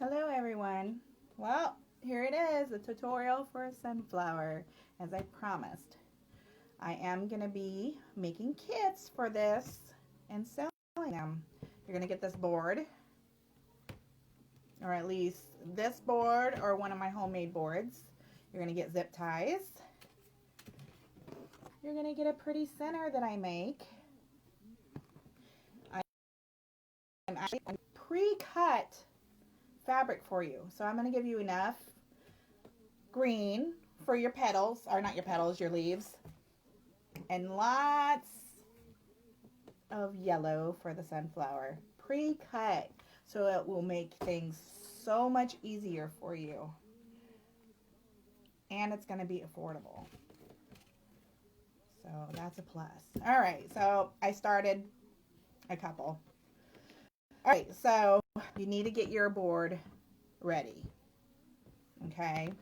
Hello everyone. Well, here it is, a tutorial for a sunflower, as I promised. I am going to be making kits for this and selling them. You're going to get this board, or at least this board or one of my homemade boards. You're going to get zip ties. You're going to get a pretty center that I make. I'm actually pre-cut fabric for you. So I'm going to give you enough green for your petals, or not your petals, your leaves, and lots of yellow for the sunflower. Pre-cut, so it will make things so much easier for you. And it's going to be affordable. So that's a plus. All right, so I started a couple. All right, so you need to get your board ready. Okay,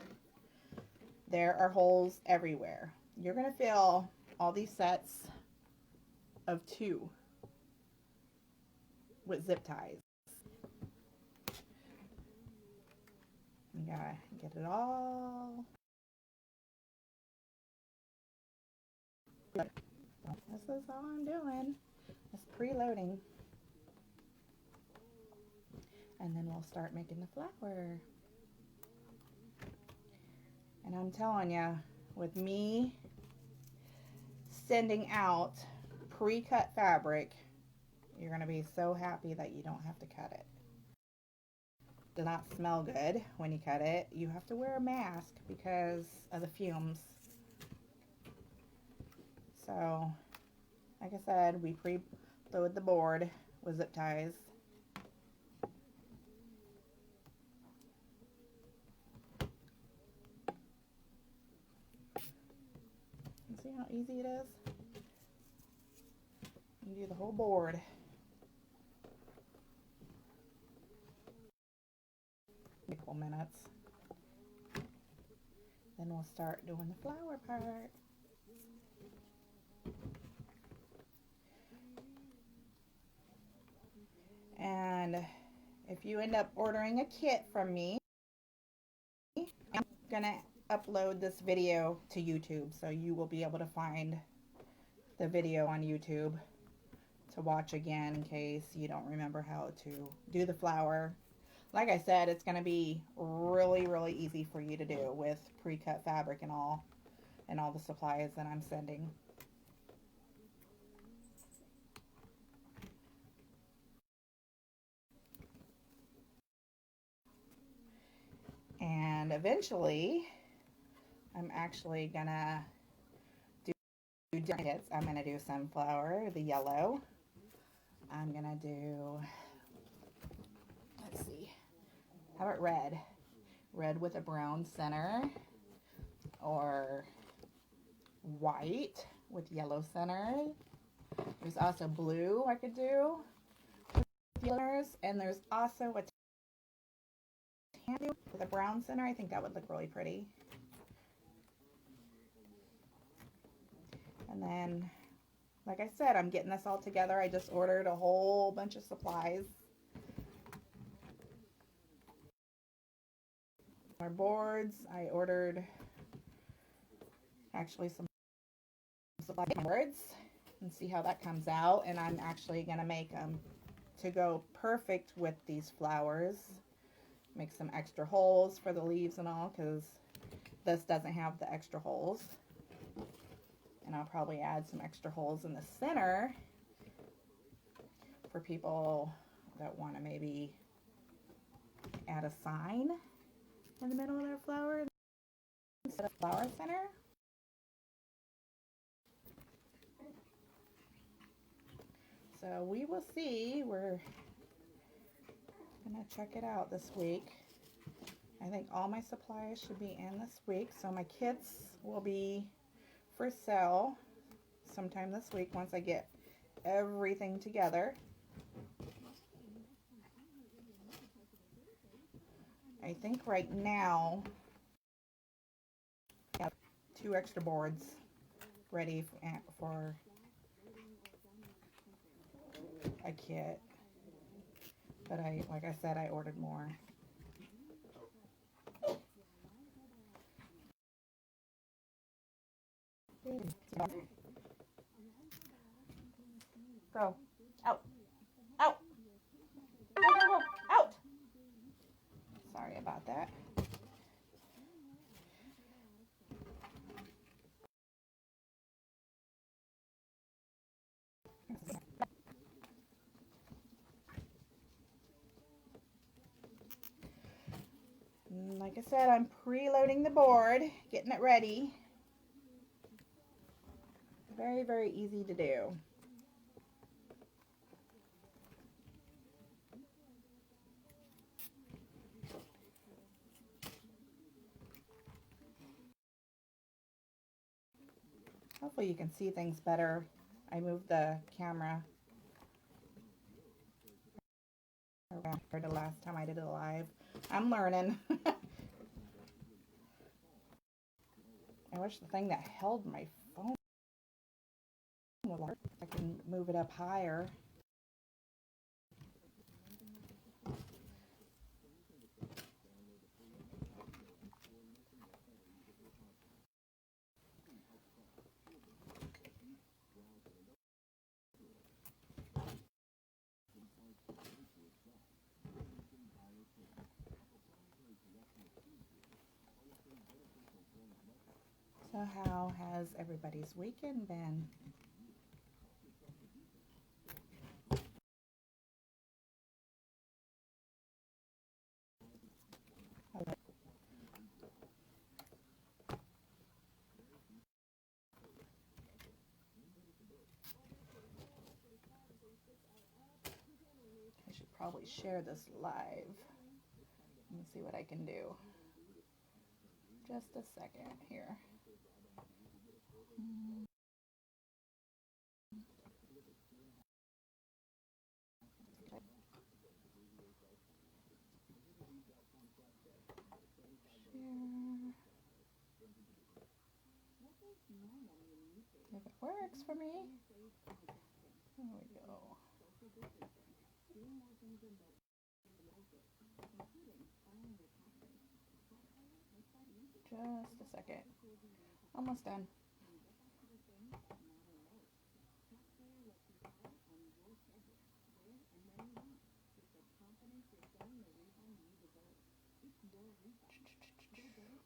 there are holes everywhere. You're going to fill all these sets of 2 with zip ties. You gotta get it all. This is all I'm doing. It's preloading. And then we'll start making the flower. And I'm telling you, with me sending out pre-cut fabric, you're going to be so happy that you don't have to cut it. It does not smell good when you cut it. You have to wear a mask because of the fumes. So, like I said, we pre-load the board with zip ties. See how easy it is? You do the whole board. A couple minutes. Then we'll start doing the flower part. And if you end up ordering a kit from me, I'm gonna upload this video to YouTube, so you will be able to find the video on YouTube to watch again in case you don't remember how to do the flower. Like I said, it's going to be really easy for you to do with pre-cut fabric and all the supplies that I'm sending. And eventually I'm actually gonna do different kits. I'm gonna do sunflower, the yellow. I'm gonna do, let's see, how about red? Red with a brown center, or white with yellow center. There's also blue I could do with yellows, and there's also a tan with a brown center. I think that would look really pretty. And then, like I said, I'm getting this all together. I just ordered a whole bunch of supplies. Our boards, I ordered actually some supply boards and see how that comes out. And I'm actually going to make them to go perfect with these flowers. Make some extra holes for the leaves and all, because this doesn't have the extra holes. And I'll probably add some extra holes in the center for people that want to maybe add a sign in the middle of their flower instead of flower center. So we will see. We're going to check it out this week. I think all my supplies should be in this week, so my kits will be for sale sometime this week once I get everything together. I think right now I have 2 extra boards ready for a kit, but like I said, I ordered more. Go. Out. Out. Go, go, go. Out. Sorry about that. Like I said, I'm preloading the board, getting it ready. Very, very easy to do. Hopefully you can see things better. I moved the camera around compared to the last time I did it live. I'm learning. I wish the thing that held my phone was larger. I can move it up higher. So how has everybody's weekend been? I should probably share this live. Let me see what I can do. Just a second here. If it works for me. There we go. Just a second. Almost done.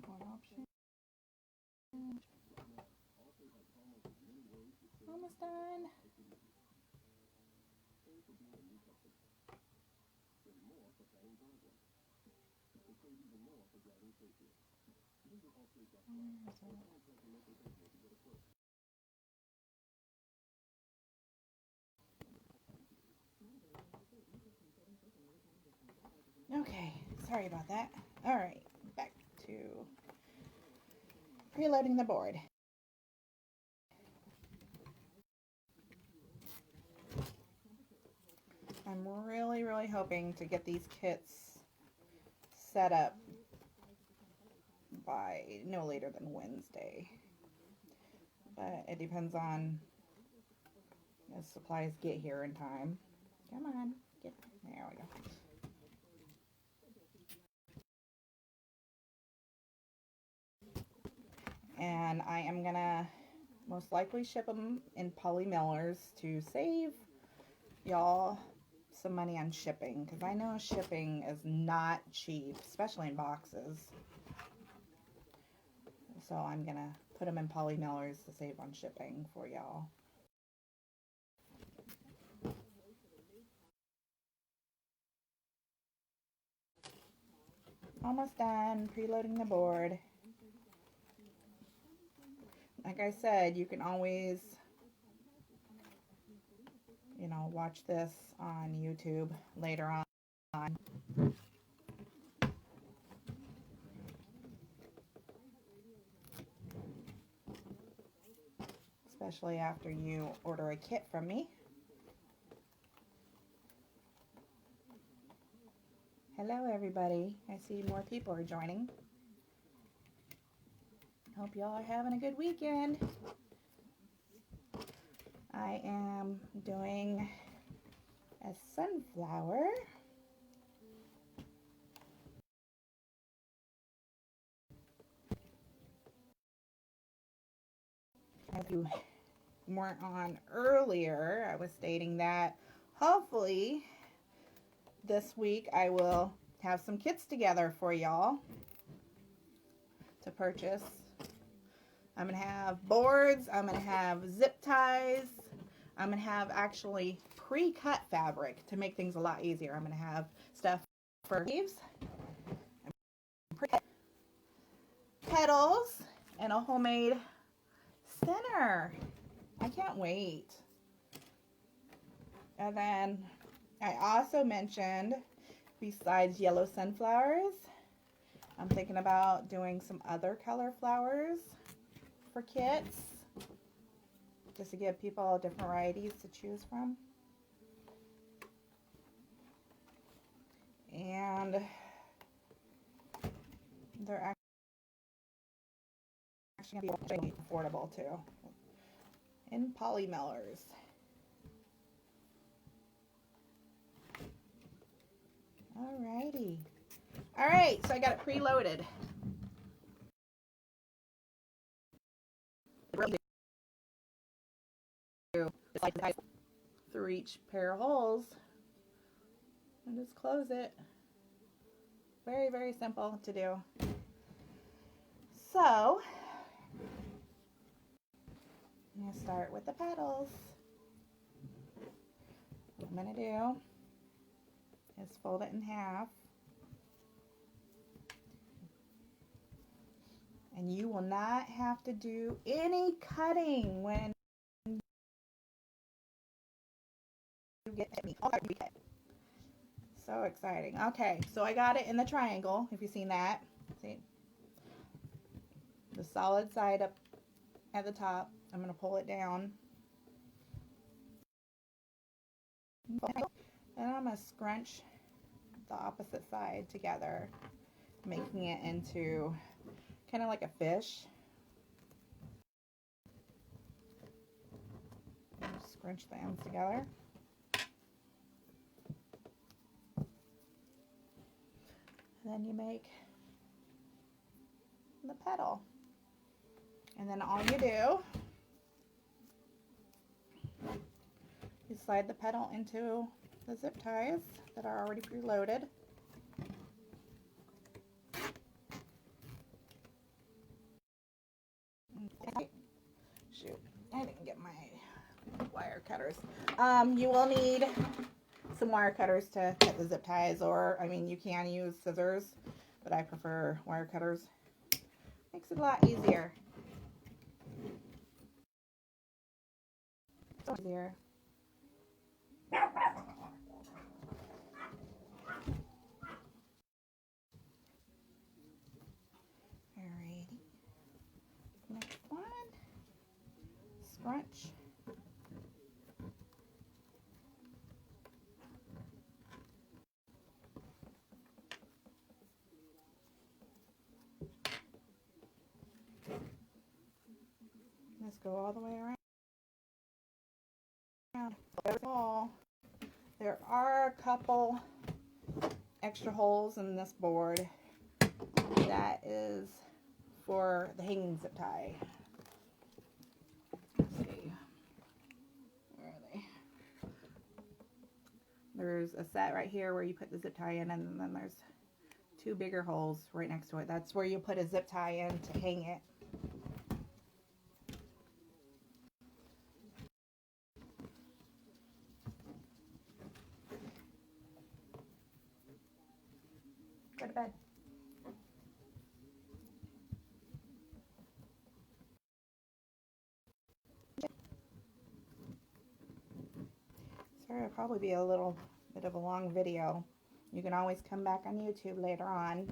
One option. Almost done. Okay, sorry about that. All right, back to preloading the board. I'm really, really hoping to get these kits set up by no later than Wednesday. But it depends on as supplies get here in time. Come on, get there we go. And I am gonna most likely ship them in poly mailers to save y'all some money on shipping, because I know shipping is not cheap, especially in boxes. So I'm gonna put them in poly mailers to save on shipping for y'all. Almost done preloading the board. Like I said, you can always, you know, watch this on YouTube later on. Especially after you order a kit from me. Hello everybody. I see more people are joining. Hope y'all are having a good weekend. I am doing a sunflower. if you weren't on earlier, I was stating that hopefully this week I will have some kits together for y'all to purchase. I'm going to have boards, I'm going to have zip ties, I'm going to have actually pre-cut fabric to make things a lot easier. I'm going to have stuff for leaves, petals, and a homemade center. I can't wait. And then I also mentioned, besides yellow sunflowers, I'm thinking about doing some other color flowers for kits, just to give people different varieties to choose from. And they're actually going to be affordable too, in polymellers. Alrighty. Alright, so I got it preloaded. Through each pair of holes and just close it. Very, very simple to do. So I'm going to start with the petals. What I'm going to do is fold it in half. And you will not have to do any cutting when you get me. So exciting. Okay, so I got it in the triangle, if you've seen that. See? The solid side up at the top. I'm going to pull it down. And I'm going to scrunch the opposite side together, making it into kind of like a fish. Scrunch the ends together. And then you make the petal. And then all you do is slide the petal into the zip ties that are already preloaded. Shoot, I didn't get my wire cutters. You will need some wire cutters to cut the zip ties, or I mean you can use scissors, but I prefer wire cutters. Makes it a lot easier. So easier. Alrighty. Next one. Scrunch. Let's go all the way around. There are a couple extra holes in this board. That is for the hanging zip tie. Let's see. Where are they? There's a set right here where you put the zip tie in, and then there's two bigger holes right next to it. That's where you put a zip tie in to hang it. Go to bed. Sorry, it'll probably be a little bit of a long video. You can always come back on YouTube later on.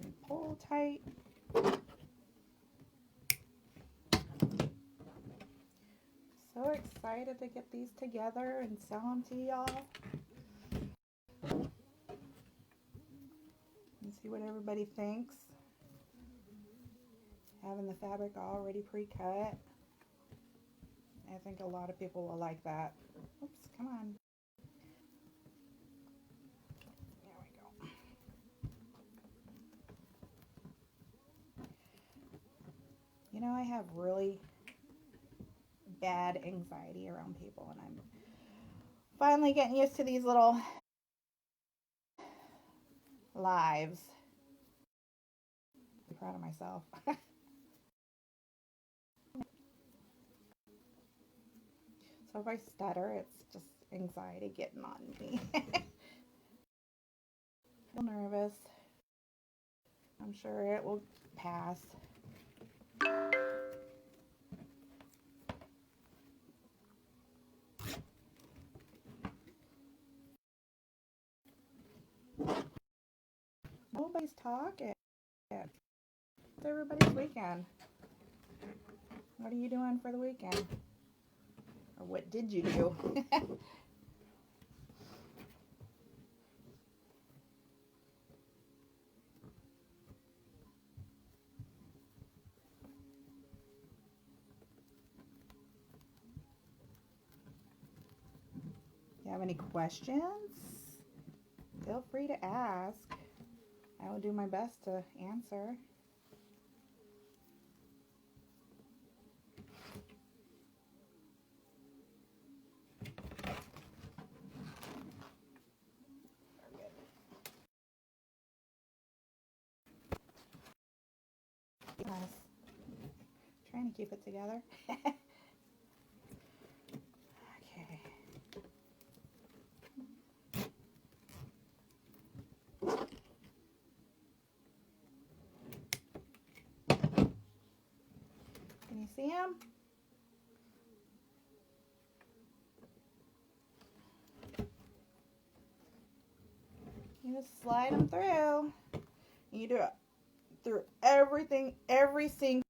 And pull tight. So excited to get these together and sell them to y'all. And see what everybody thinks. Having the fabric already pre-cut. I think a lot of people will like that. Oops, come on. You know, I have really bad anxiety around people, and I'm finally getting used to these little lives. I'm proud of myself. So if I stutter, it's just anxiety getting on me. I'm nervous. I'm sure it will pass. Nobody's talking. It's everybody's weekend. What are you doing for the weekend? Or what did you do? If you have any questions, feel free to ask. I will do my best to answer. Trying to keep it together. Okay. Can you see him? You just slide them through. You do it through everything, every single.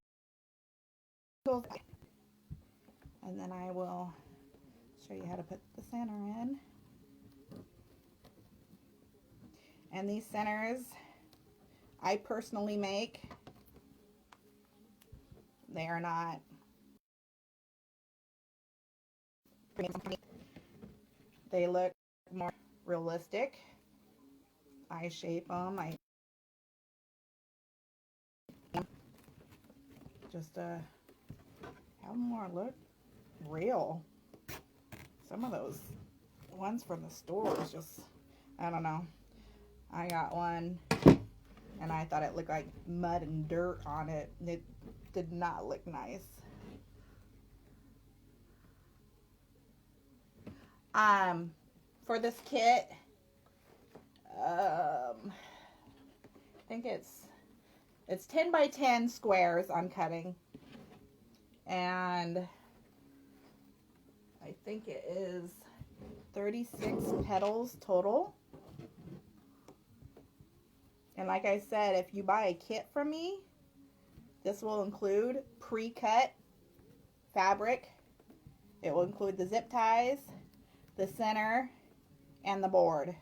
And then I will show you how to put the center in. And these centers I personally make. They are not. They look more realistic. I shape them. I just have them more look real. Some of those ones from the stores just, I don't know. I got one and I thought it looked like mud and dirt on it. It did not look nice. For this kit, I think it's 10 by 10 squares I'm cutting, and I think it is 36 petals total. And like I said, if you buy a kit from me, this will include pre-cut fabric. It will include the zip ties, the center, and the board.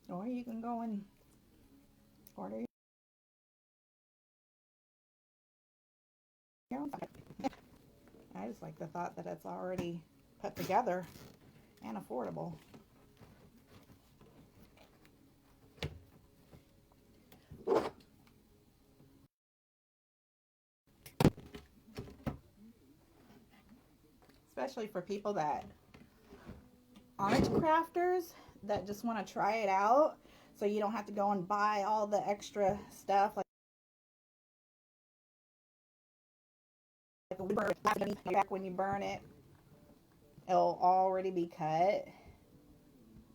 Or you can go and order your own. I just like the thought that it's already put together and affordable. Especially for people that aren't crafters, that just want to try it out, so you don't have to go and buy all the extra stuff like back when you burn it, it'll already be cut.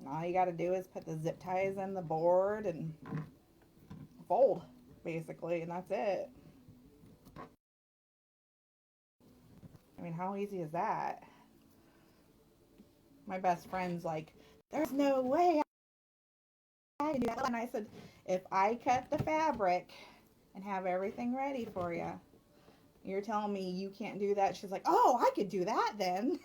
All you got to do is put the zip ties in the board and fold, basically, and that's it. I mean, how easy is that? My best friend's like, there's no way I can do that. And I said, if I cut the fabric and have everything ready for you, you're telling me you can't do that? She's like, oh, I could do that then.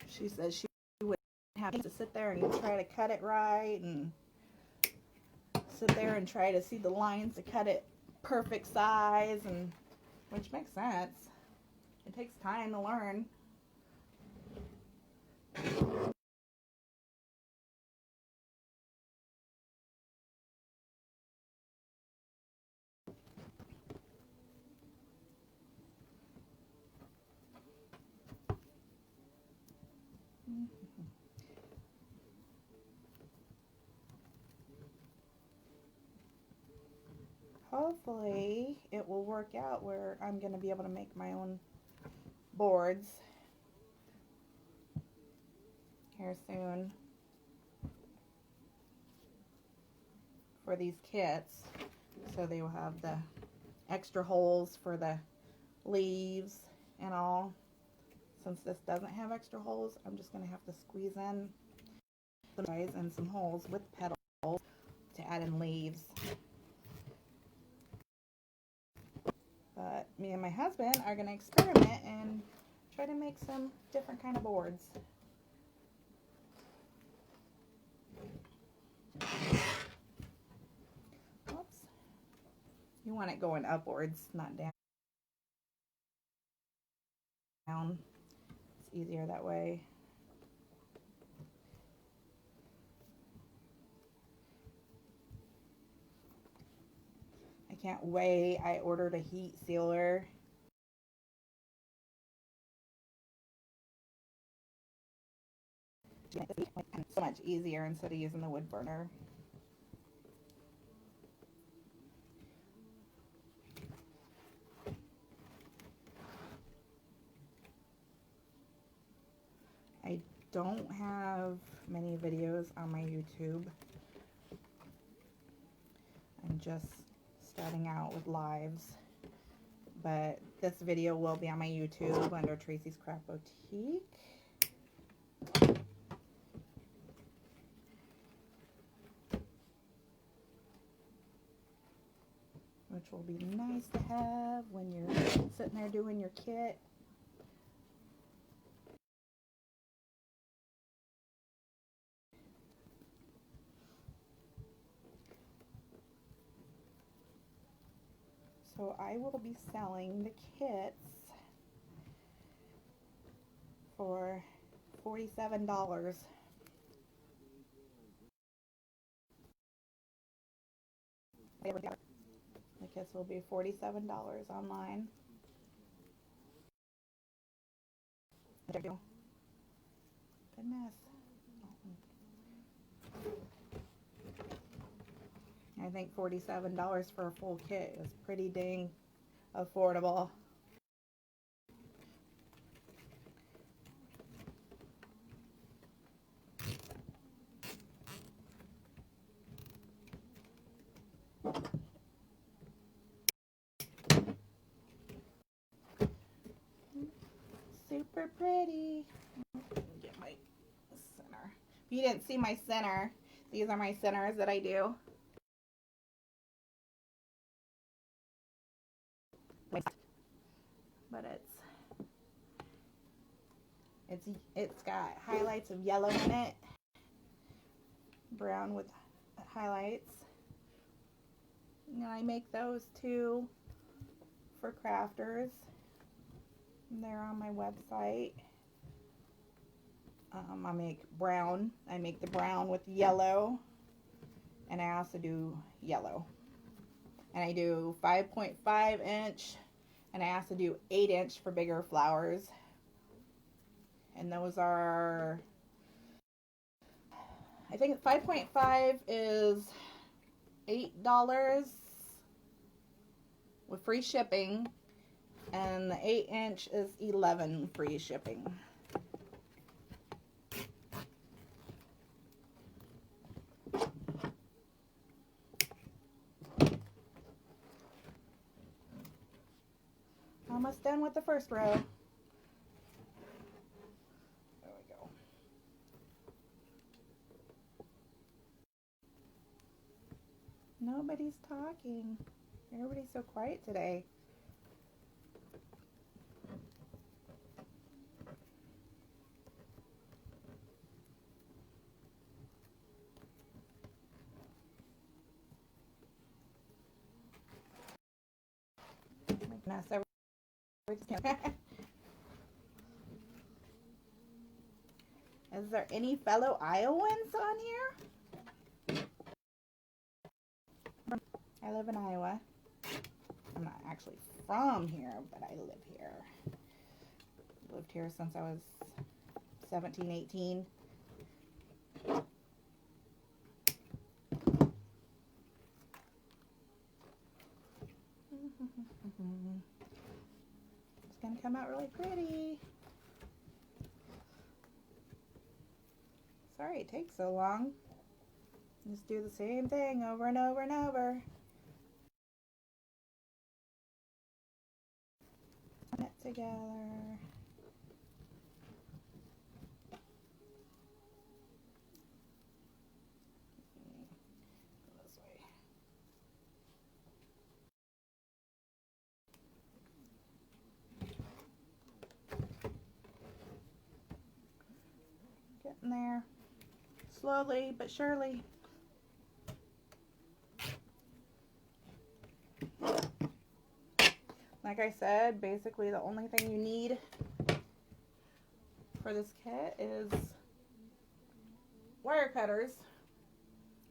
She says she would have to sit there and try to cut it right, and sit there and try to see the lines to cut it perfect size, and which makes sense. It takes time to learn. Hopefully it will work out where I'm going to be able to make my own boards here soon for these kits, so they will have the extra holes for the leaves and all. Since this doesn't have extra holes, I'm just going to have to squeeze in some size and some holes with petals to add in leaves. But me and my husband are going to experiment and try to make some different kind of boards. Oops. You want it going upwards, not down. It's easier that way. I can't wait. I ordered a heat sealer. It's so much easier instead of using the wood burner. I don't have many videos on my YouTube. I'm just starting out with lives, but this video will be on my YouTube under Traci's Craft Boutique. Which will be nice to have when you're sitting there doing your kit. So I will be selling the kits for $47. The kits will be $47 online. Goodness. I think $47 for a full kit is pretty dang affordable. Super pretty. Get my center. If you didn't see my center, these are my centers that I do. But it's got highlights of yellow in it, brown with highlights. And I make those too for crafters. They're on my website. I make brown. I make the brown with yellow, and I also do yellow. And I do 5.5 inch, and I also do 8 inch for bigger flowers. And those are, I think 5.5 is $8 with free shipping, and the 8 inch is $11 free shipping. Almost done with the first row. There we go. Nobody's talking. Everybody's so quiet today. mess over. Is there any fellow Iowans on here? I live in Iowa. I'm not actually from here, but I live here. Lived here since I was 17, 18. It's gonna come out really pretty. Sorry it takes so long. Just do the same thing over and over and over. Put it together. This way. Getting there. Slowly but surely. Like I said, basically the only thing you need for this kit is wire cutters.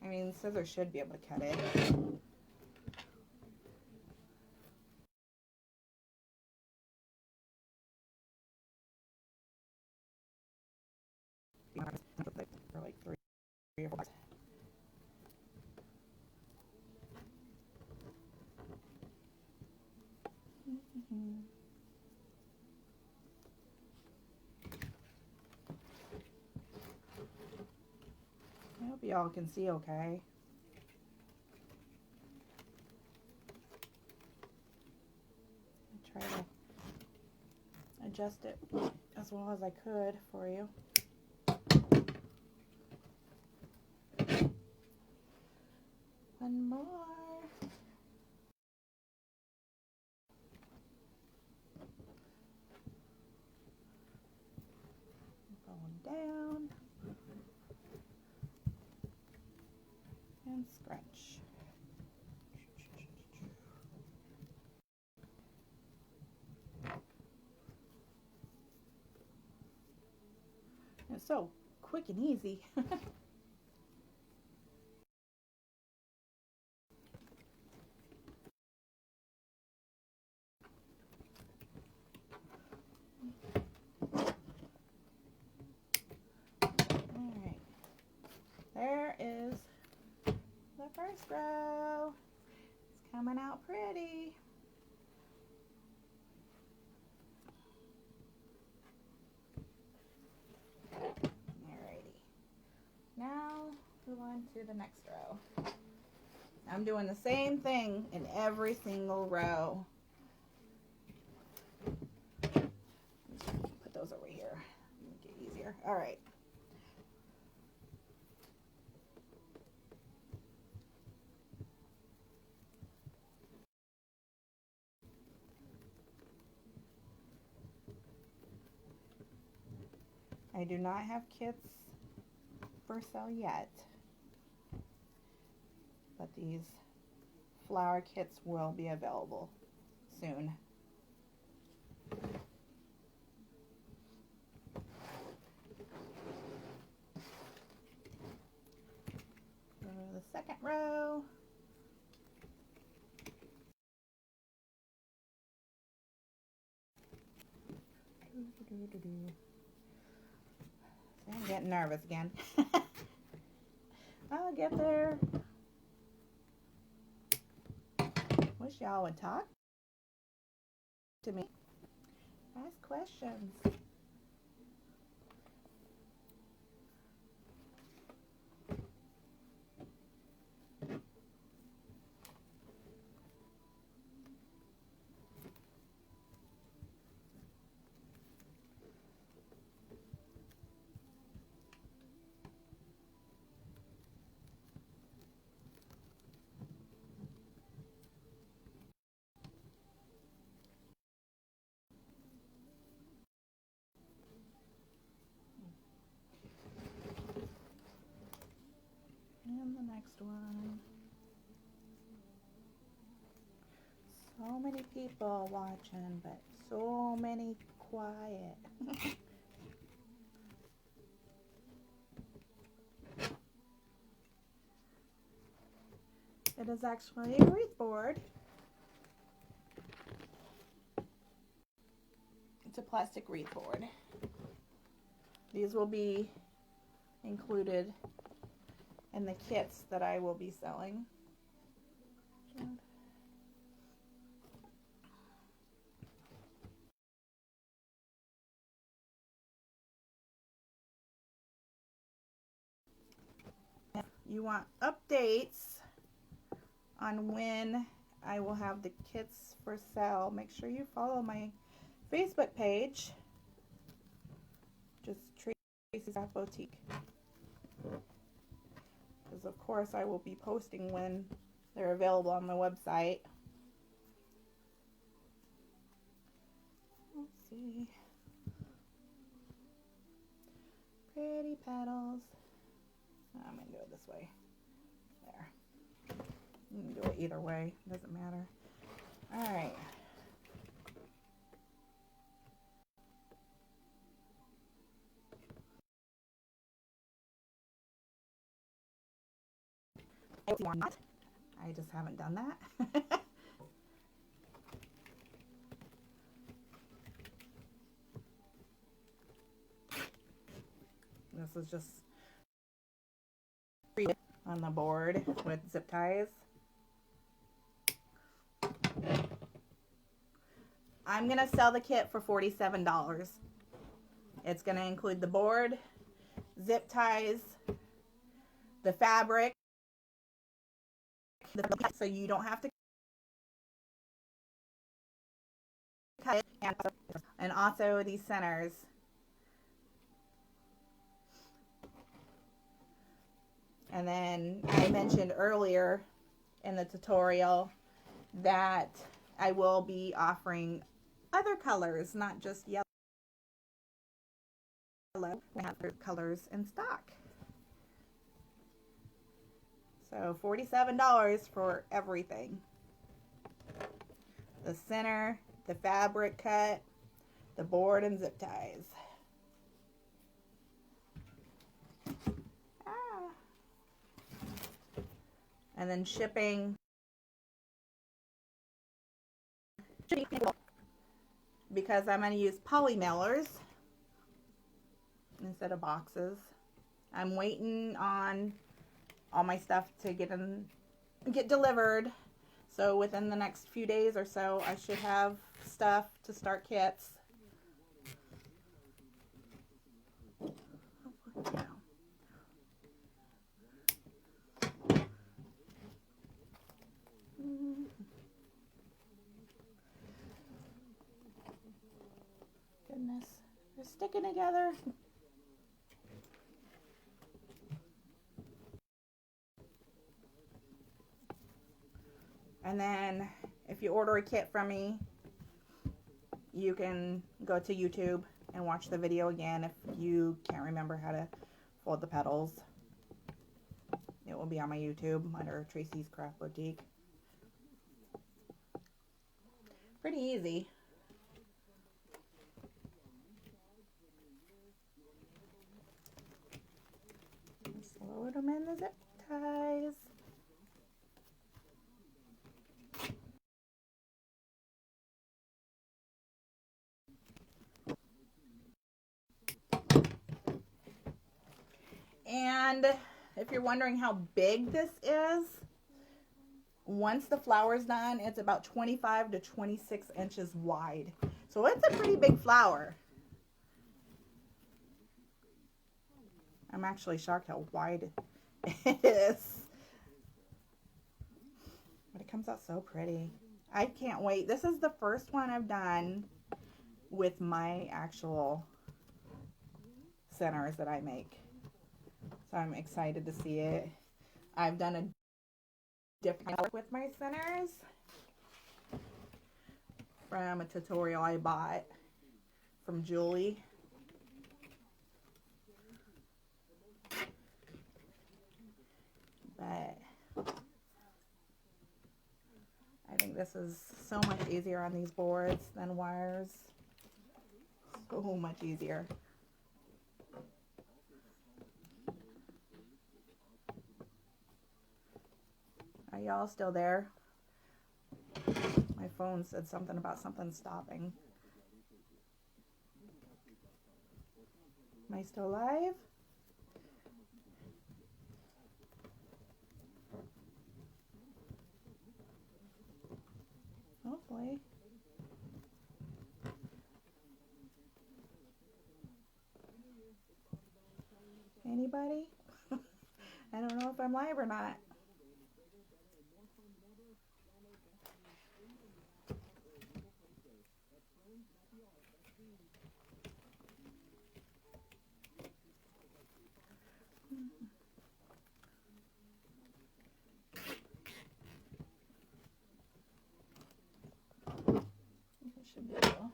I mean, scissors should be able to cut it. For like 3 or 4 bucks. I hope y'all can see okay. I try to adjust it as well as I could for you. One more. Going down. And scratch. It's so quick and easy. Alright. There is the first row. It's coming out pretty. Alrighty. Now move on to the next row. I'm doing the same thing in every single row. Put those over here. Make it easier. Alright. I do not have kits for sale yet, but these flower kits will be available soon. Go to the second row. I'm getting nervous again. I'll get there. Wish y'all would talk to me. Ask questions. And the next one. So many people watching, but so many quiet. It is actually a wreath board. It's a plastic wreath board. These will be included in the kits that I will be selling. If you want updates on when I will have the kits for sale, make sure you follow my Facebook page, just Traci's Craft Boutique, because of course I will be posting when they're available on my website. Let's see, pretty petals. I'm gonna do it this way. There. You can do it either way, doesn't matter. All right. I just haven't done that. This is just on the board with zip ties. I'm gonna sell the kit for $47. It's gonna include the board, zip ties, the fabric, so you don't have to cut it, and also these centers. And then I mentioned earlier in the tutorial that I will be offering other colors, not just yellow. We have other colors in stock. So $47 for everything. The center, the fabric cut, the board, and zip ties. And then shipping, because I'm going to use poly mailers instead of boxes. I'm waiting on all my stuff to get delivered, so within the next few days or so I should have stuff to start kits. Goodness, they're sticking together. And then if you order a kit from me, you can go to YouTube and watch the video again if you can't remember how to fold the petals. It will be on my YouTube under Traci's Craft Boutique. Pretty easy. Just load them in the zip ties. And if you're wondering how big this is, once the flower's done, it's about 25 to 26 inches wide. So it's a pretty big flower. I'm actually shocked how wide it is. But it comes out so pretty. I can't wait. This is the first one I've done with my actual centers that I make. So I'm excited to see it. I've done a different color with my centers from a tutorial I bought from Julie. But I think this is so much easier on these boards than wires. So much easier. Are y'all still there? My phone said something about something stopping. Am I still live? Hopefully. Anybody? I don't know if I'm live or not. Should be able.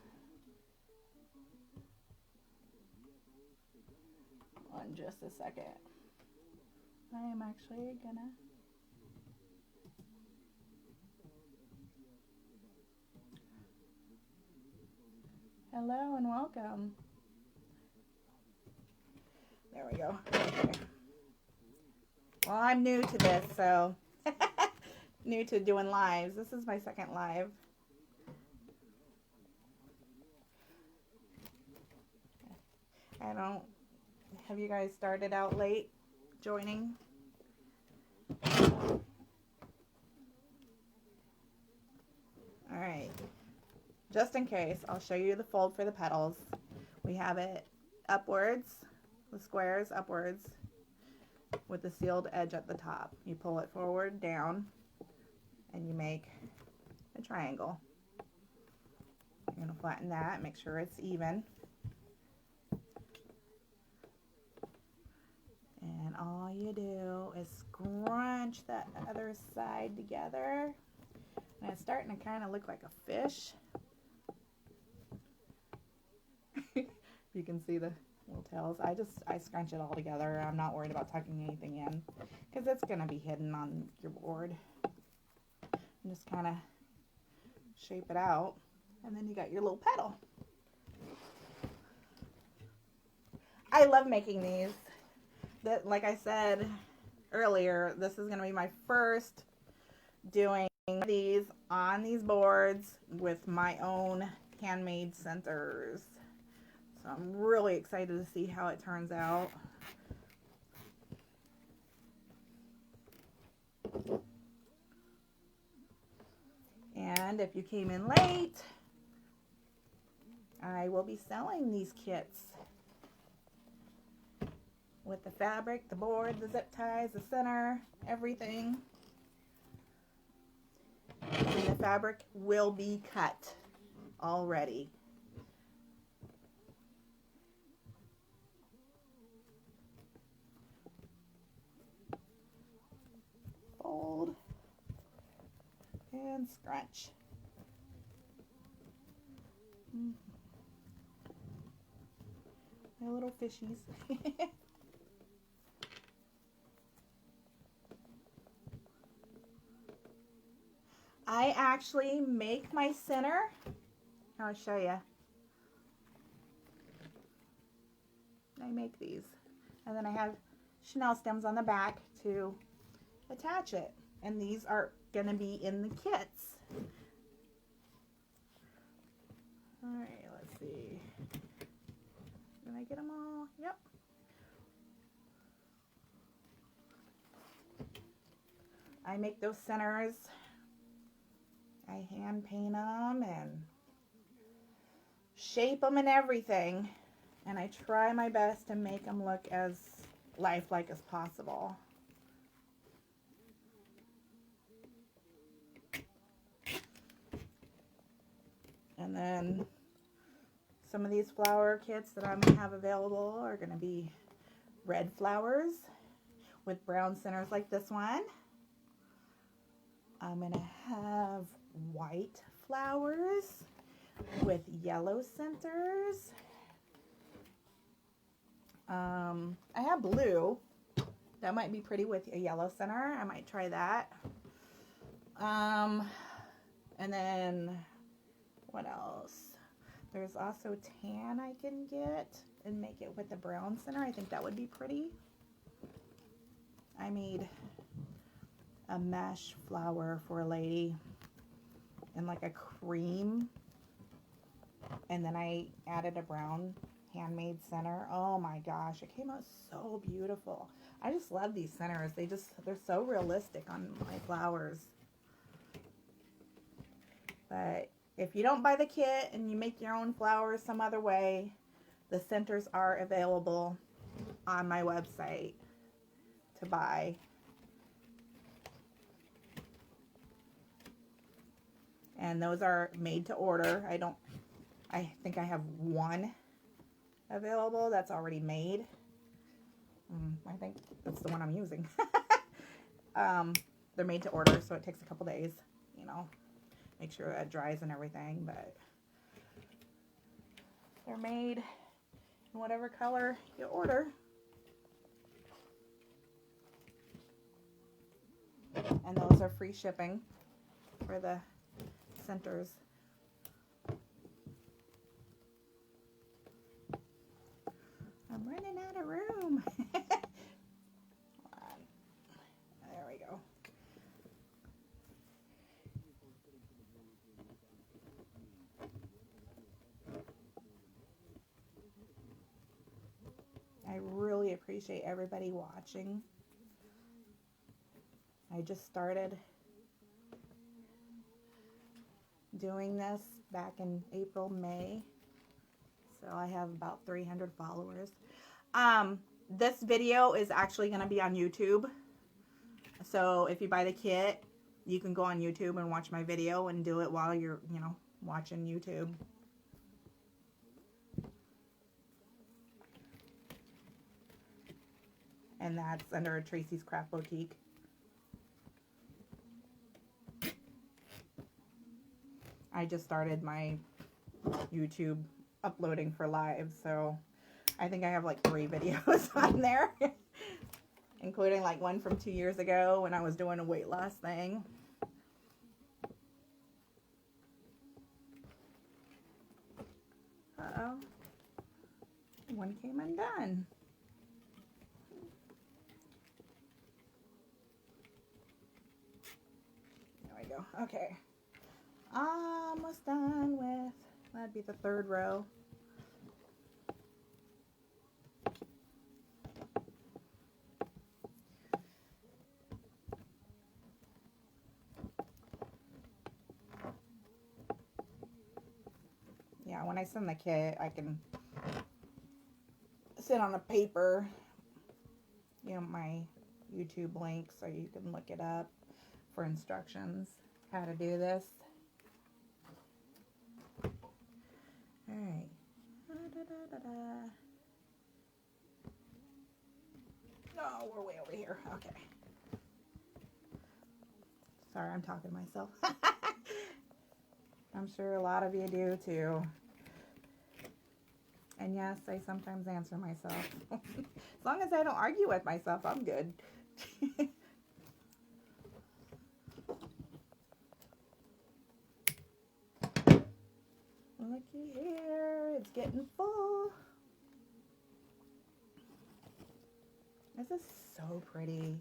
On just a second. I am actually gonna hello and welcome. There we go. Okay. Well, I'm new to this, so new to doing lives. This is my second live. I don't, have you guys started out late joining? All right, just in case, I'll show you the fold for the petals. We have it upwards, the squares upwards with the sealed edge at the top. You pull it forward, down, and you make a triangle. You're gonna flatten that, make sure it's even. And all you do is scrunch that other side together. And it's starting to kind of look like a fish. You can see the little tails. I scrunch it all together. I'm not worried about tucking anything in because it's going to be hidden on your board. And just kind of shape it out. And then you got your little petal. I love making these. That, like I said earlier, this is going to be my first doing these on these boards with my own handmade centers. So I'm really excited to see how it turns out. And if you came in late, I will be selling these kits with the fabric, the board, the zip ties, the center, everything. And the fabric will be cut already. Fold and scrunch. My little fishies. I actually make my center. I'll show you. I make these. And then I have chenille stems on the back to attach it. And these are going to be in the kits. Alright, let's see. Did I get them all? Yep. I make those centers. I hand paint them and shape them and everything. And I try my best to make them look as lifelike as possible. And then some of these flower kits that I'm going to have available are going to be red flowers with brown centers like this one. I'm going to have white flowers with yellow centers. I have blue. That might be pretty with a yellow center. I might try that. And then what else? There's also tan I can get and make it with the brown center. I think that would be pretty. I made a mesh flower for a lady in like a cream, and then I added a brown handmade center. Oh my gosh, it came out so beautiful. I just love these centers. They're so realistic on my flowers. But if you don't buy the kit and you make your own flowers some other way, the centers are available on my website to buy. And those are made to order. I think I have one available that's already made. I think that's the one I'm using. They're made to order, so it takes a couple days, you know, make sure that dries and everything, but they're made in whatever color you order. And those are free shipping for the centers. I'm running out of room. Hold on. There we go. I really appreciate everybody watching. I just started doing this back in April, May. So I have about 300 followers. This video is actually going to be on YouTube. So if you buy the kit, you can go on YouTube and watch my video and do it while you're, you know, watching YouTube. And that's under Traci's Craft Boutique. I just started my YouTube uploading for live, so I think I have like 3 videos on there, including like one from 2 years ago when I was doing a weight loss thing. Uh-oh. One came undone. There we go. Okay. Almost done with, that'd be the 3rd row. Yeah, when I send the kit, I can sit on a paper, you know, my YouTube link, so you can look it up for instructions how to do this. Alright. Oh, we're way over here. Okay. Sorry, I'm talking to myself. I'm sure a lot of you do too. And yes, I sometimes answer myself. As long as I don't argue with myself, I'm good. Looky here, it's getting full. This is so pretty.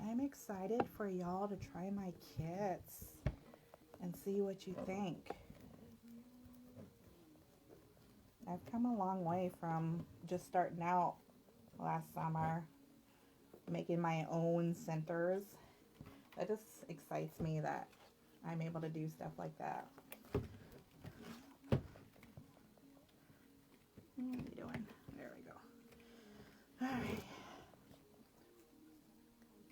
I'm excited for y'all to try my kits and see what you think. I've come a long way from just starting out last summer, making my own centers. That just excites me that I'm able to do stuff like that. What are you doing? There we go. Alright.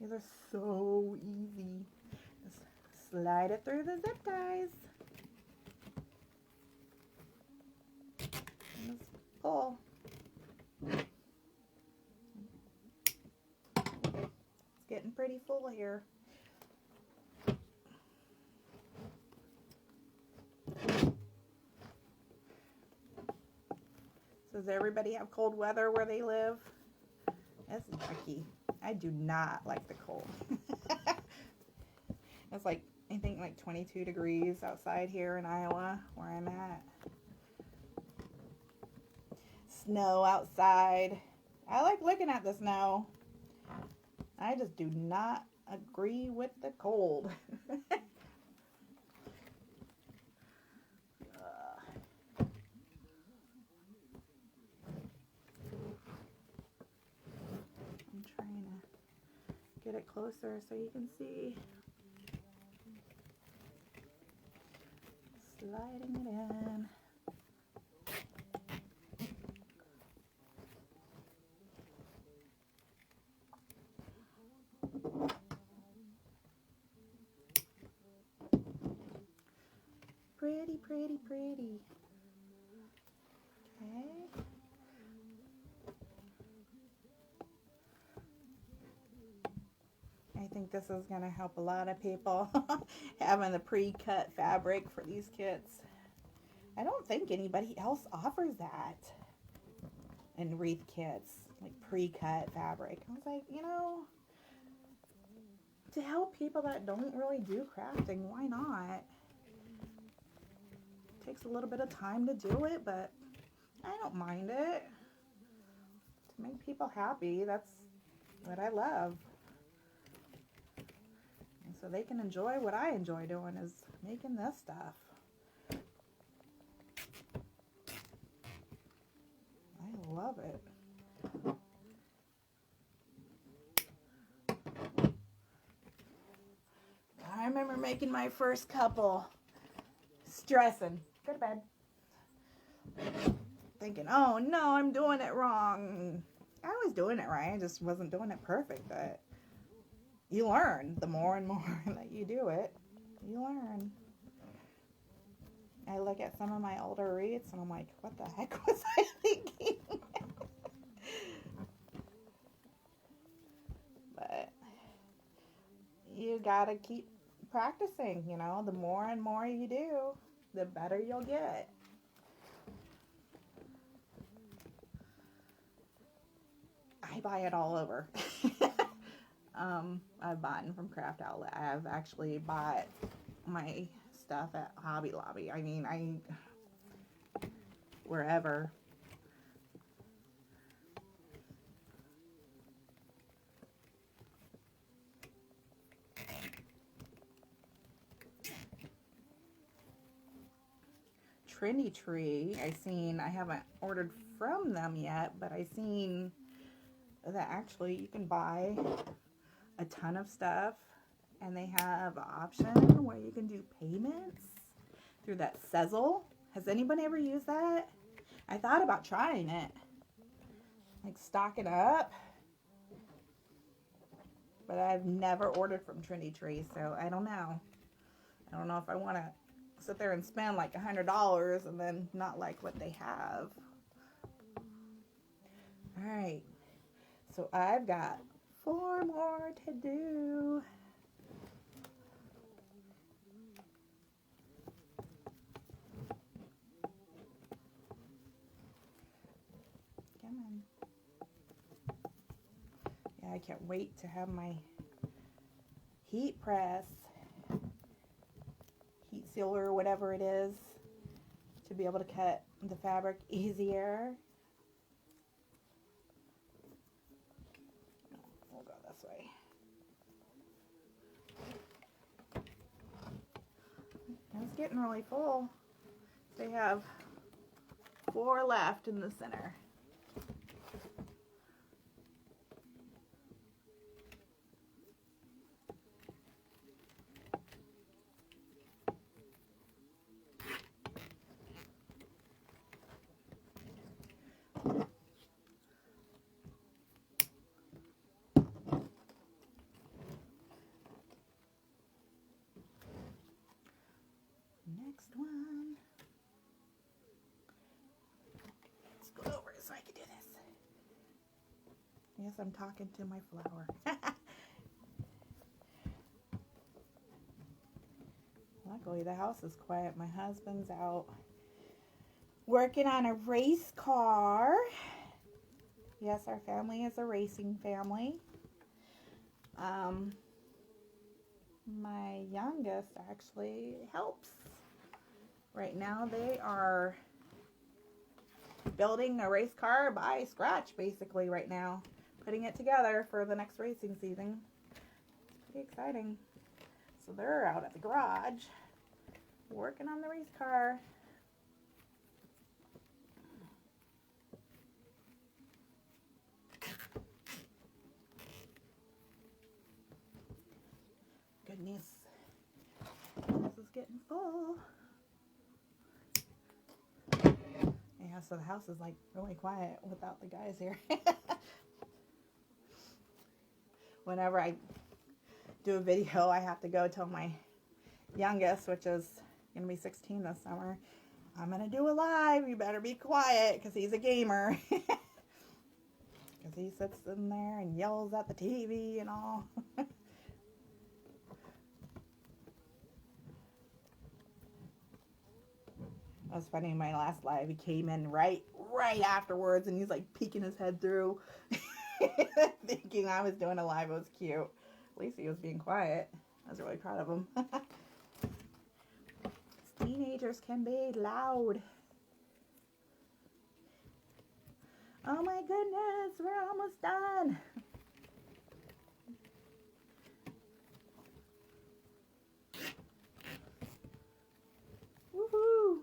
These are so easy. Just slide it through the zip ties. And just pull. It's getting pretty full here. So does everybody have cold weather where they live? That's yucky. I do not like the cold. It's like, I think like 22 degrees outside here in Iowa, where I'm at. Snow outside. I like looking at the snow. I just do not agree with the cold. I'm trying to get it closer so you can see. Sliding it in. Pretty, pretty, pretty. Okay. I think this is going to help a lot of people having the pre-cut fabric for these kits. I don't think anybody else offers that in wreath kits, like pre-cut fabric. I was like, you know, to help people that don't really do crafting, why not? It takes a little bit of time to do it, but I don't mind it. To make people happy, that's what I love. And so they can enjoy what I enjoy doing, is making this stuff. I love it. I remember making my first couple, stressing. Go to bed. Thinking, oh no, I'm doing it wrong. I was doing it right, I just wasn't doing it perfect. But you learn the more and more that you do it, you learn. I look at some of my older wreaths and I'm like, what the heck was I thinking? But you gotta keep practicing, you know. The more and more you do, the better you'll get. I buy it all over. I've bought from Craft Outlet. I've actually bought my stuff at Hobby Lobby. I mean, wherever. Trendy Tree, I haven't ordered from them yet, but I seen that actually you can buy a ton of stuff, and they have an option where you can do payments through that Sezzle. Has anybody ever used that? I thought about trying it, like stocking up, but I've never ordered from Trendy Tree, so I don't know. I don't know if I want to sit there and spend like $100 and then not like what they have. All right, so I've got 4 more to do. Come on. Yeah, I can't wait to have my heat press, heat sealer, whatever it is, to be able to cut the fabric easier. We'll go this way. It's getting really full. They have 4 left in the center. Next one. Let's go over so I can do this. Yes, I'm talking to my flower. Luckily, the house is quiet. My husband's out working on a race car. Yes, our family is a racing family. My youngest actually helps. Right now they are building a race car by scratch, basically, right now. Putting it together for the next racing season. It's pretty exciting. So they're out at the garage working on the race car. Goodness. This is getting full. Yeah, so the house is like really quiet without the guys here. Whenever I do a video, I have to go tell my youngest, which is going to be 16 this summer, I'm going to do a live. You better be quiet because he's a gamer. Because he sits in there and yells at the TV and all. It was funny, my last live, he came in right afterwards, and he's like peeking his head through, thinking I was doing a live. It was cute. At least he was being quiet. I was really proud of him. Teenagers can be loud. Oh my goodness, we're almost done. Woohoo!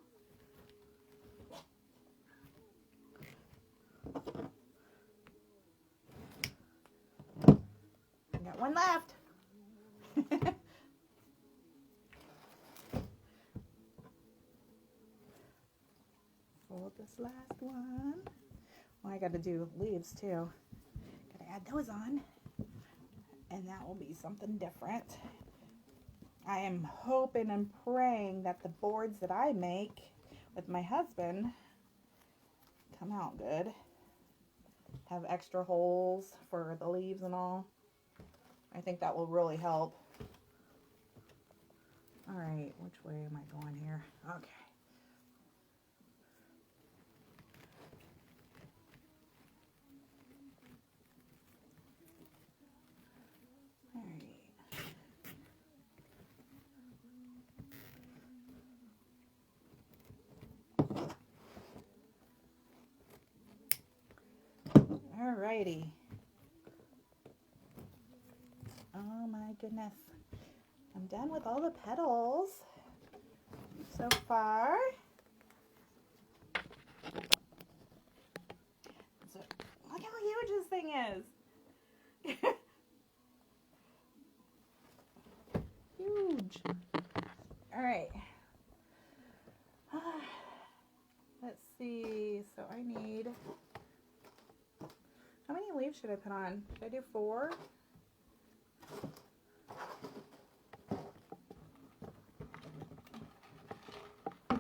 Got one left. Fold this last one. Well, I got to do leaves too. Got to add those on. And that will be something different. I am hoping and praying that the boards that I make with my husband come out good. Have extra holes for the leaves and all. I think that will really help. Alright, which way am I going here? Okay. Alrighty. Oh my goodness. I'm done with all the petals so far. So, look how huge this thing is. Huge. Alright. Let's see. So I need... How many leaves should I put on? Should I do 4?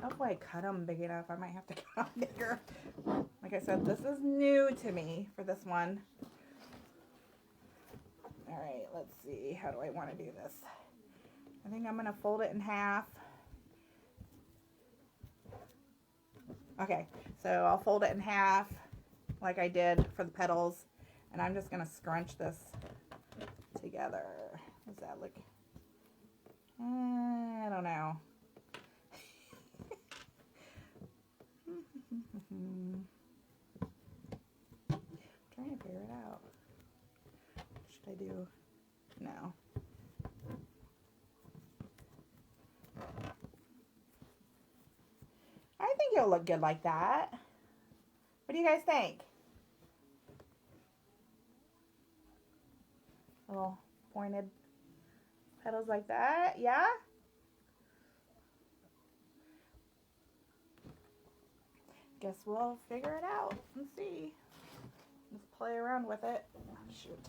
Hopefully I cut them big enough. I might have to cut them bigger. Like I said, this is new to me for this one. Alright, let's see. How do I want to do this? I think I'm going to fold it in half. Okay, so I'll fold it in half like I did for the petals. And I'm just going to scrunch this together. Does that look? I don't know. Trying to figure it out. What should I do? No. I think it'll look good like that. What do you guys think? Little pointed petals like that, yeah? Guess we'll figure it out and see. Let's play around with it. Oh, shoot.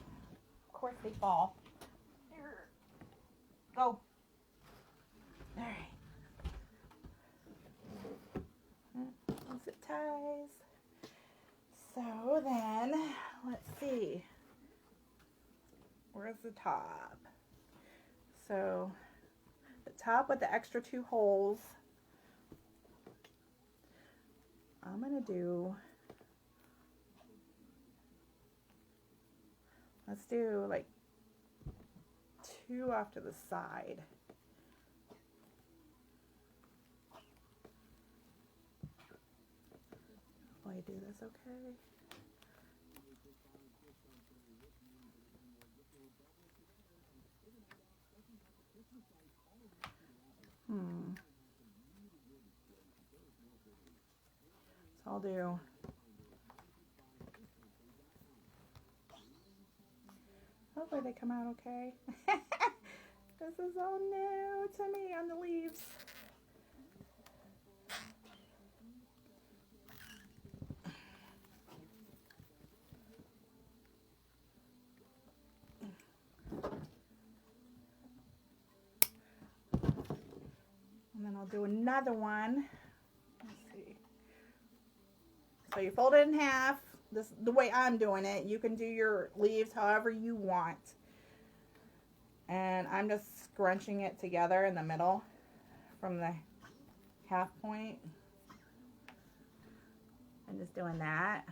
Of course they fall. Here. Go. Alright. Once it ties. So then, let's see. Where's the top? So, the top with the extra 2 holes, I'm going to do Let's do like 2 off to the side. Will I do this okay? So I'll do hopefully they come out okay. This is all new to me on the leaves. And then I'll do another one. Let's see. So you fold it in half. This is the way I'm doing it. You can do your leaves however you want. And I'm just scrunching it together in the middle from the half point. And just doing that.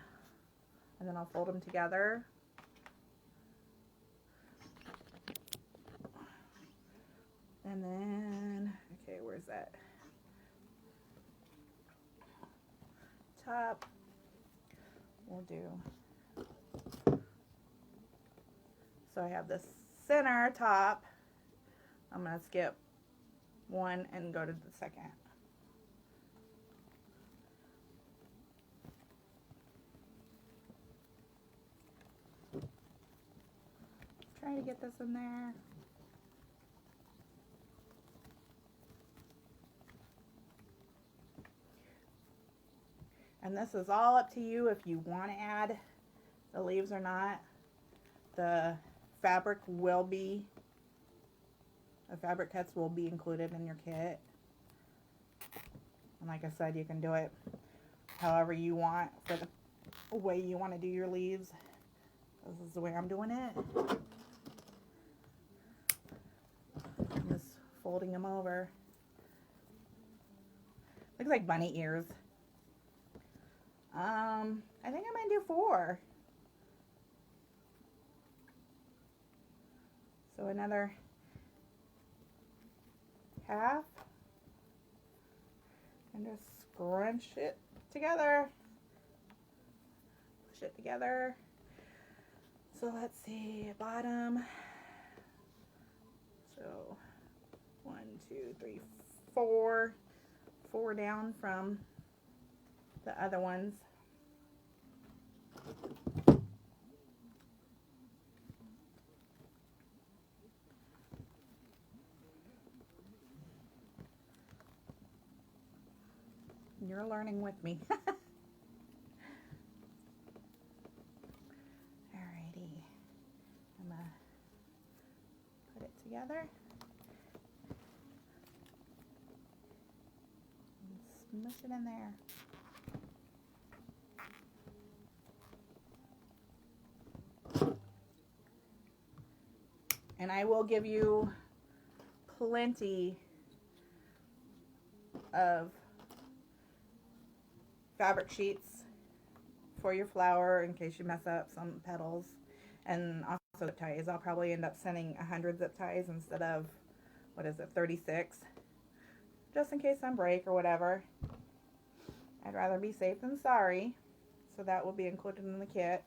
And then I'll fold them together. And then, okay, where's that? Top. We'll do. So I have this center top. I'm going to skip one and go to the second. Try to get this in there. And this is all up to you if you want to add the leaves or not. The fabric will be, the fabric cuts will be included in your kit. And like I said, you can do it however you want for the way you want to do your leaves. This is the way I'm doing it. I'm just folding them over. Looks like bunny ears. I think I might do 4. So another half. And just scrunch it together. Push it together. So let's see, bottom. So 1, 2, 3, 4. 4 down from the other ones. You're learning with me. Alrighty. I'm gonna put it together. And smush it in there. And I will give you plenty of fabric sheets for your flower in case you mess up some petals, and also zip ties. I'll probably end up sending 100 zip ties instead of, what is it, 36, just in case some break or whatever. I'd rather be safe than sorry, so that will be included in the kit.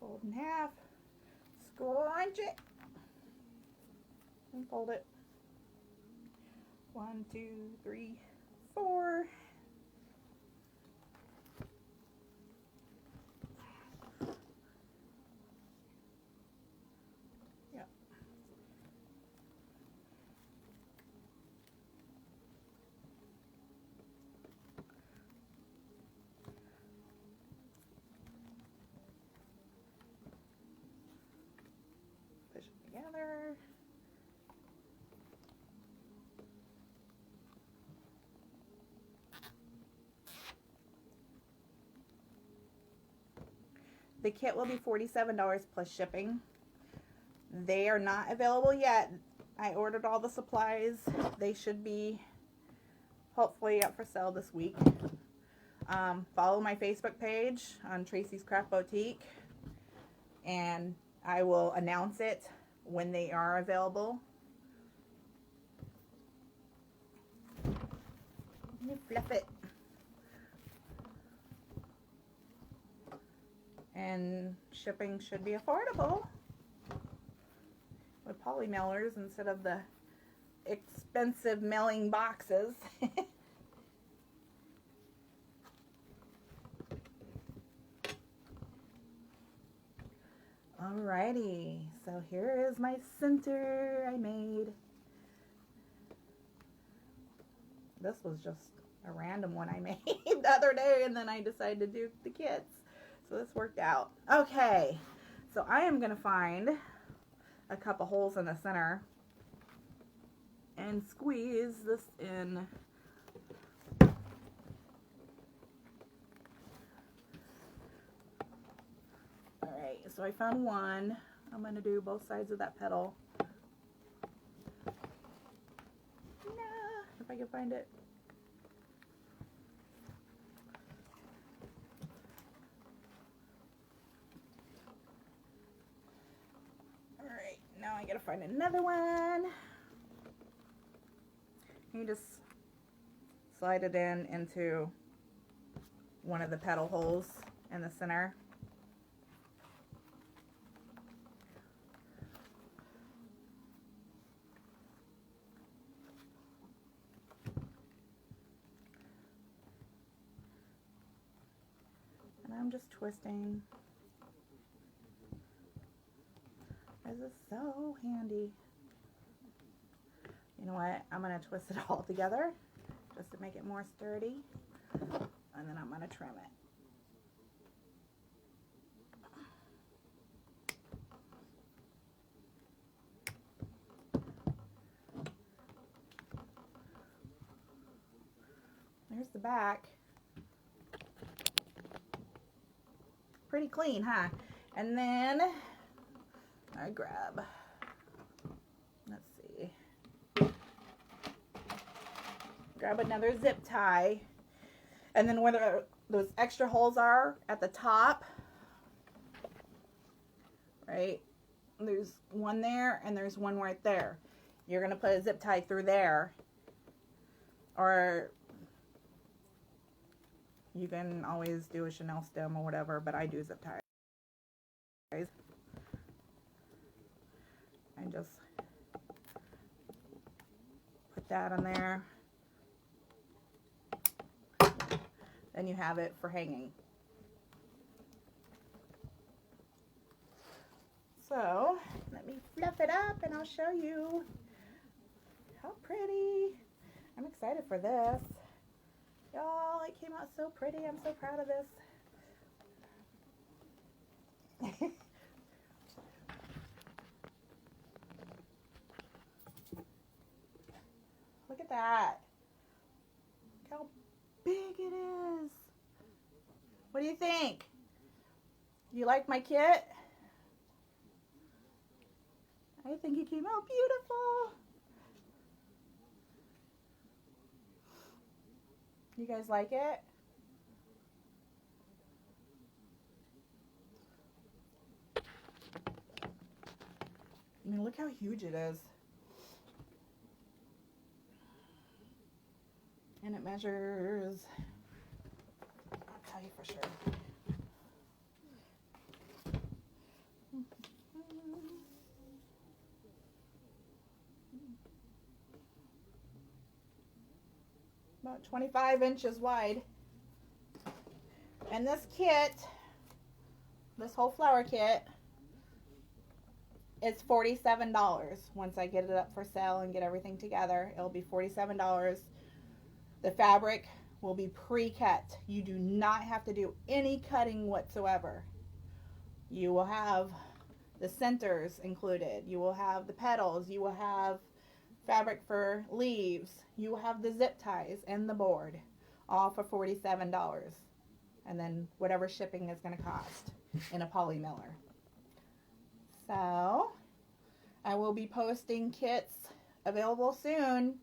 Fold in half, scrunch it, and fold it. 1, 2, 3, 4. Yep. Push it together. The kit will be $47 plus shipping. They are not available yet. I ordered all the supplies. They should be hopefully up for sale this week. Follow my Facebook page on Traci's Craft Boutique, and I will announce it when they are available. Let me fluff it. And shipping should be affordable with poly mailers instead of the expensive mailing boxes. Alrighty, so here is my center I made. This was just a random one I made the other day, and then I decided to do the kids. So this worked out. Okay, so I am going to find a couple holes in the center and squeeze this in. Alright, so I found one. I'm going to do both sides of that petal. If I can find it. Alright, now I gotta find another one. You just slide it into one of the petal holes in the center. I'm just twisting. This is so handy. You know what? I'm going to twist it all together just to make it more sturdy. And then I'm going to trim it. There's the back. Pretty clean, huh? And then I grab, let's see, grab another zip tie, and then where those extra holes are at the top, right? There's one there and there's one right there. You're gonna put a zip tie through there, or you can always do a Chanel stem or whatever, but I do zip ties. And just put that on there. Then you have it for hanging. So, let me fluff it up and I'll show you how pretty. I'm excited for this. Y'all, it came out so pretty. I'm so proud of this. Look at that. Look how big it is. What do you think? You like my kit? I think it came out beautiful. You guys like it? I mean, look how huge it is. And it measures, I'll tell you for sure. About 25 inches wide. And this kit, this whole flower kit, is $47. Once I get it up for sale and get everything together, it'll be $47. The fabric will be pre-cut. You do not have to do any cutting whatsoever. You will have the centers included. You will have the petals. You will have fabric for leaves. You will have the zip ties and the board, all for $47. And then whatever shipping is going to cost in a poly mailer. So I will be posting kits available soon.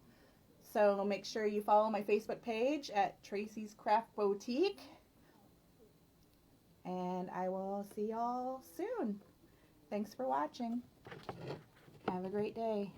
So make sure you follow my Facebook page at Traci's Craft Boutique. And I will see y'all soon. Thanks for watching. Have a great day.